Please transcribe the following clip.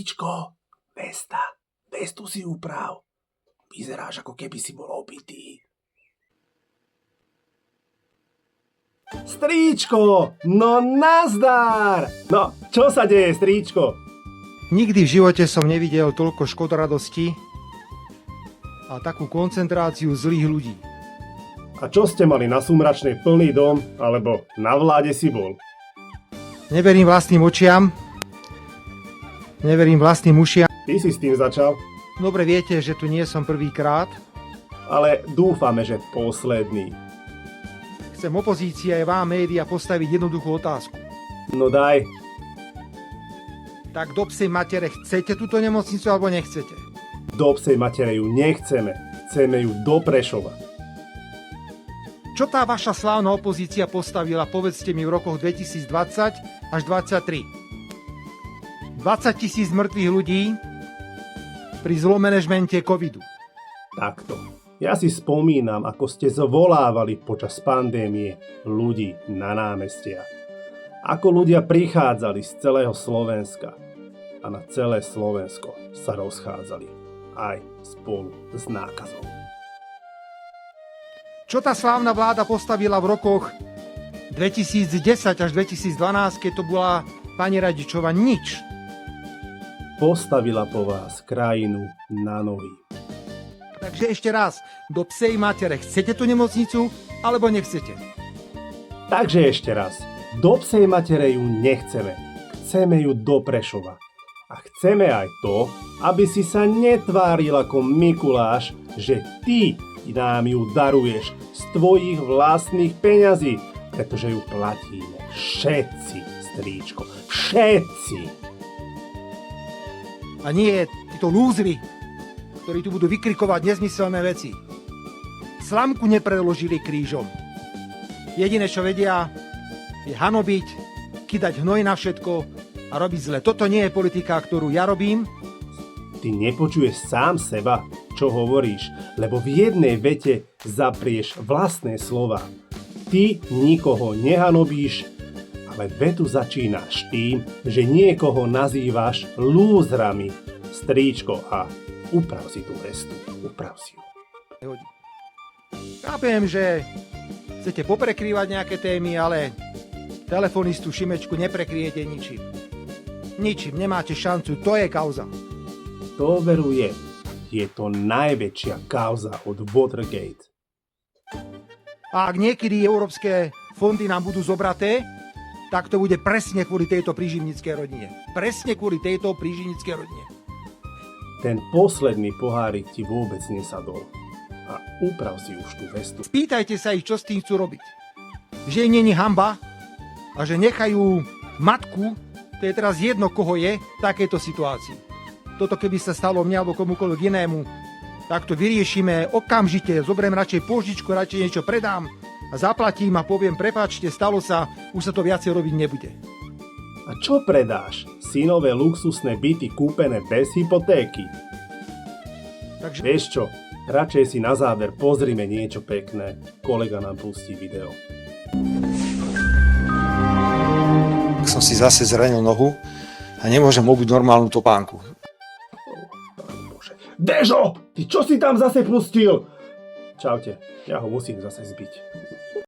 Stríčko, vestu si uprav. Vyzeráš, ako keby si bol opitý. Stríčko, no nazdar! No, čo sa deje, Stríčko? Nikdy v živote som nevidel toľko škodoradosti a takú koncentráciu zlých ľudí. A čo ste mali na Sumračnej plný dom, alebo na vláde si bol? Neverím vlastným očiam, neverím vlastným ušiam. Ty si s tým začal, Dobre viete, že tu nie som prvýkrát. ale dúfame, že posledný. Chcem opozícii aj vám, média, postaviť jednoduchú otázku. No daj, Tak do psej matere chcete túto nemocnicu alebo nechcete? do psej matere ju nechceme. Chceme ju do Prešova. Čo tá vaša slávna opozícia postavila, povedzte mi, v rokoch 2020 až 2023? 20 000 mŕtvych ľudí pri zlomanažmente covidu. Takto. Ja si spomínam, ako ste zvolávali počas pandémie ľudí na námestiach. Ako ľudia prichádzali z celého Slovenska a na celé Slovensko sa rozchádzali aj spolu s nákazou. Čo tá slávna vláda postavila v rokoch 2010 až 2012, keď to bola pani Radičová? Nič. Postavila po vás krajinu na nohy. Takže ešte raz, do psej matere chcete tú nemocnicu alebo nechcete? Takže ešte raz, do psej matere ju nechceme. Chceme ju do Prešova. A chceme aj to, aby si sa netváril ako Mikuláš, že ty nám ju daruješ z tvojich vlastných peňazí, pretože ju platíme všetci, Stríčko, všetci. A nie títo lúzri, ktorí tu budú vykrikovať nezmyselné veci. Slamku nepreložili krížom. Jediné, čo vedia, je hanobiť, kydať hnoj na všetko a robiť zle. Toto nie je politika, ktorú ja robím. Ty nepočuješ sám seba, čo hovoríš, lebo v jednej vete zaprieš vlastné slova. Ty nikoho nehanobíš, ale vetu začínaš tým, že niekoho nazývaš lúzrami, Stríčko, a uprav si tú vestu, uprav si ju. Chápem, že chcete poprekrývať nejaké témy, ale telefonistu Šimečku neprekryjete ničím. Ničím, nemáte šancu, to je kauza. To veruje, je to najväčšia kauza od Watergate. A ak niekedy európske fondy nám budú zobraté, tak to bude presne kvôli tejto príživnickej rodine. Presne kvôli tejto príživnickej rodine. Ten posledný pohárik ti vôbec nesadol. A uprav si už tú vestu. Spýtajte sa ich, čo s tým chcú robiť. Že im není hanba a že nechajú matku, to je teraz jedno, koho je, v takejto situácii. Toto keby sa stalo mne alebo komukoľvek inému, tak to vyriešime okamžite. Zoberiem radšej pôžičku, radšej niečo predám a zaplatím a poviem, prepáčte, stalo sa, už sa to viacej robiť nebude. A čo predáš? Synové luxusné byty kúpené bez hypotéky? Takže Vieš čo? Radšej si na záver pozrime niečo pekné. Kolega nám pustí video. Som si zase zranil nohu a nemôžem obuť normálnu topánku. Dežo! Ty čo si tam zase pustil? Čaute, ja ho musím zase zbiť.